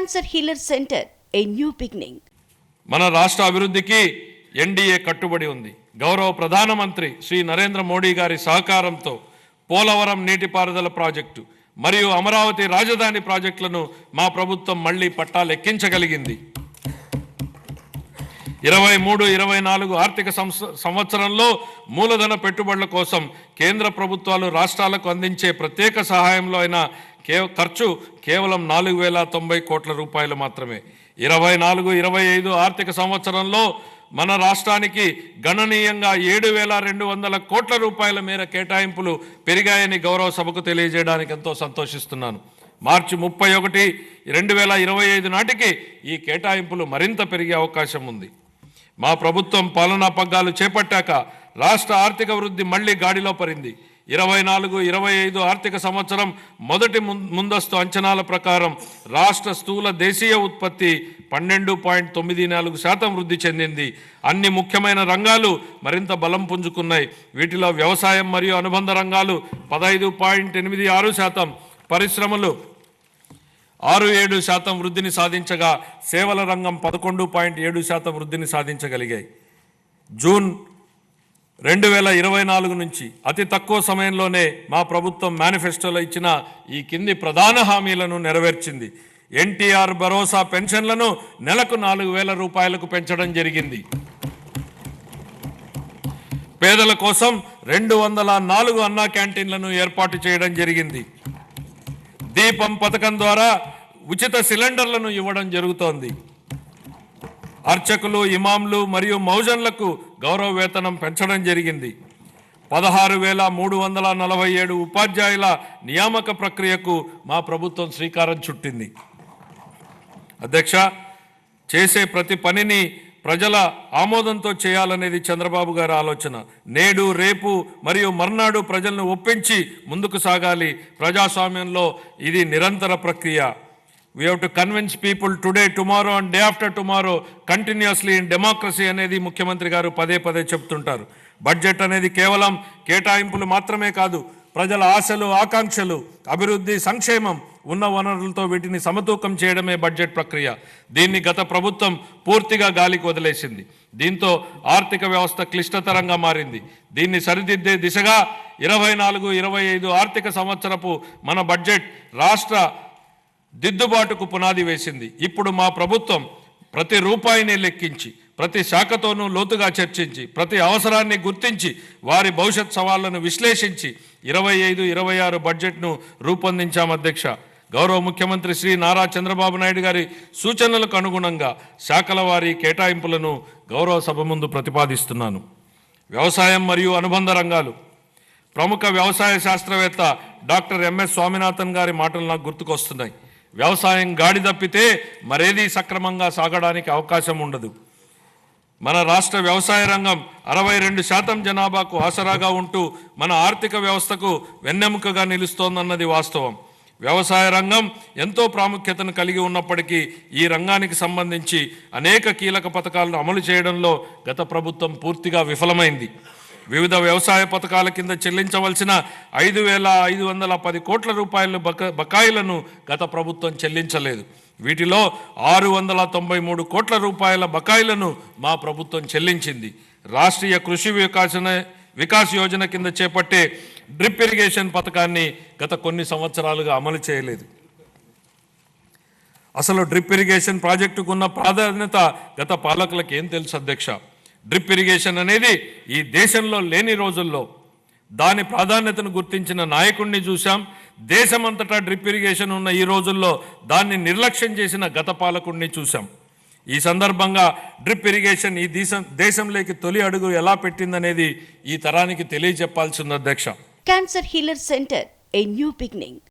Cancer Healer Center, a new beginning. మన రాష్ట్ర అభివృద్ధికి ఎన్డీఏ కట్టుబడి ఉంది. గౌరవ ప్రధానమంత్రి శ్రీ నరేంద్ర మోడీ గారి సహకారంతో పోలవరం నీటిపారుదల ప్రాజెక్టు మరియు అమరావతి రాజధాని ప్రాజెక్టులను మా ప్రభుత్వం మళ్లీ పట్టాలెక్కించగలిగింది. 23-24 ఆర్థిక సంవత్సరంలో మూలధన పెట్టుబడుల కోసం కేంద్ర ప్రభుత్వాలు రాష్ట్రాలకు అందించే ప్రత్యేక సహాయంలో అయిన ఖర్చు కేవలం 4,090 కోట్ల రూపాయలు మాత్రమే. 24-25 ఆర్థిక సంవత్సరంలో మన రాష్ట్రానికి గణనీయంగా 7,200 కోట్ల రూపాయల మేర కేటాయింపులు పెరిగాయని గౌరవ సభకు తెలియజేయడానికి ఎంతో సంతోషిస్తున్నాను. మార్చి 31, 2025 నాటికి ఈ కేటాయింపులు మరింత పెరిగే అవకాశం ఉంది. మా ప్రభుత్వం పాలనా పగ్గాలు చేపట్టాక రాష్ట్ర ఆర్థిక వృద్ధి మళ్లీ గాడిలో పడింది. 24-25 ఆర్థిక సంవత్సరం మొదటి ముందస్తు అంచనాల ప్రకారం రాష్ట్ర స్థూల దేశీయ ఉత్పత్తి 12.94% వృద్ధి చెందింది. అన్ని ముఖ్యమైన రంగాలు మరింత బలం పుంజుకున్నాయి. వీటిలో వ్యవసాయం మరియు అనుబంధ రంగాలు 15.86%, పరిశ్రమలు 6-7% వృద్ధిని సాధించగా సేవల రంగం 11.7% వృద్ధిని సాధించగలిగాయి. జూన్ 2024 నుంచి అతి తక్కువ సమయంలోనే మా ప్రభుత్వం మేనిఫెస్టోలో ఇచ్చిన ఈ కింది ప్రధాన హామీలను నెరవేర్చింది. ఎన్టీఆర్ భరోసా పెన్షన్లను నెలకు 4,000 రూపాయలకు పెంచడం జరిగింది. పేదల కోసం 204 అన్నా క్యాంటీన్లను ఏర్పాటు చేయడం జరిగింది. దీపం పథకం ద్వారా ఉచిత సిలిండర్లను ఇవ్వడం జరుగుతోంది. అర్చకులు, ఇమాంలు మరియు మౌజన్లకు గౌరవ వేతనం పెంచడం జరిగింది. 16,347 ఉపాధ్యాయుల నియామక ప్రక్రియకు మా ప్రభుత్వం శ్రీకారం చుట్టింది. అధ్యక్ష, చేసే ప్రతి పనిని ప్రజల ఆమోదంతో చేయాలనేది చంద్రబాబు గారి ఆలోచన. నేడు, రేపు మరియు మర్నాడు ప్రజలను ఒప్పించి ముందుకు సాగాలి. ప్రజాస్వామ్యంలో ఇది నిరంతర ప్రక్రియ. We have to convince people today, tomorrow and day after tomorrow continuously in democracy అనేది ముఖ్యమంత్రి గారు పదే చెప్తుంటారు. బడ్జెట్ అనేది కేవలం కేటాయింపులు మాత్రమే కాదు, ప్రజల ఆశలు, ఆకాంక్షలు, అభివృద్ధి, సంక్షేమం ఉన్న వనరులతో వీటిని సమతూకం చేయడమే బడ్జెట్ ప్రక్రియ. దీన్ని గత ప్రభుత్వం పూర్తిగా గాలికి వదిలేసింది. దీంతో ఆర్థిక వ్యవస్థ క్లిష్టతరంగా మారింది. దీన్ని సరిదిద్దే దిశగా 24-25 ఆర్థిక సంవత్సరపు మన బడ్జెట్ రాష్ట్ర దిద్దుబాటుకు పునాది వేసింది. ఇప్పుడు మా ప్రభుత్వం ప్రతి రూపాయిని లెక్కించి, ప్రతి శాఖతోనూ లోతుగా చర్చించి, ప్రతి అవసరాన్ని గుర్తించి, వారి భవిష్యత్ సవాళ్లను విశ్లేషించి 25-26 బడ్జెట్ను రూపొందించాం. అధ్యక్ష, గౌరవ ముఖ్యమంత్రి శ్రీ నారా చంద్రబాబు నాయుడు గారి సూచనలకు అనుగుణంగా శాఖల వారి కేటాయింపులను గౌరవ సభ ముందు ప్రతిపాదిస్తున్నాను. వ్యవసాయం మరియు అనుబంధ రంగాలు. ప్రముఖ వ్యవసాయ శాస్త్రవేత్త డాక్టర్ ఎంఎస్ స్వామినాథన్ గారి మాటలు నాకు గుర్తుకొస్తున్నాయి. వ్యవసాయం గాడి తప్పితే మరేదీ సక్రమంగా సాగడానికి అవకాశం ఉండదు. మన రాష్ట్ర వ్యవసాయ రంగం 62% జనాభాకు ఆసరాగా ఉంటూ మన ఆర్థిక వ్యవస్థకు వెన్నెముకగా నిలుస్తోందన్నది వాస్తవం. వ్యవసాయ రంగం ఎంతో ప్రాముఖ్యతను కలిగి ఉన్నప్పటికీ ఈ రంగానికి సంబంధించి అనేక కీలక పథకాలను అమలు చేయడంలో గత ప్రభుత్వం పూర్తిగా విఫలమైంది. వివిధ వ్యవసాయ పథకాల కింద చెల్లించవలసిన 5,510 కోట్ల రూపాయల బకాయిలను గత ప్రభుత్వం చెల్లించలేదు. వీటిలో 693 కోట్ల రూపాయల బకాయిలను మా ప్రభుత్వం చెల్లించింది. రాష్ట్రీయ కృషి వికాస్ యోజన కింద చేపట్టే డ్రిప్ ఇరిగేషన్ పథకాన్ని గత కొన్ని సంవత్సరాలుగా అమలు చేయలేదు. అసలు డ్రిప్ ఇరిగేషన్ ప్రాజెక్టుకు ఉన్న ప్రాధాన్యత గత పాలకులకు ఏం తెలుసు అధ్యక్ష? డ్రిప్ ఇరిగేషన్ అనేది ఈ దేశంలో లేని రోజుల్లో దాని ప్రాధాన్యతను గుర్తించిన నాయకుడిని చూశాం. దేశమంతటా డ్రిప్ ఇరిగేషన్ ఉన్న ఈ రోజుల్లో దాన్ని నిర్లక్ష్యం చేసిన గత పాలకుడిని చూశాం. ఈ సందర్భంగా డ్రిప్ ఇరిగేషన్ ఈ దేశంలోకి తొలి అడుగు ఎలా పెట్టిందనేది ఈ తరానికి తెలియజెప్పాల్సింది అధ్యక్ష. Cancer Healer Center, a new beginning.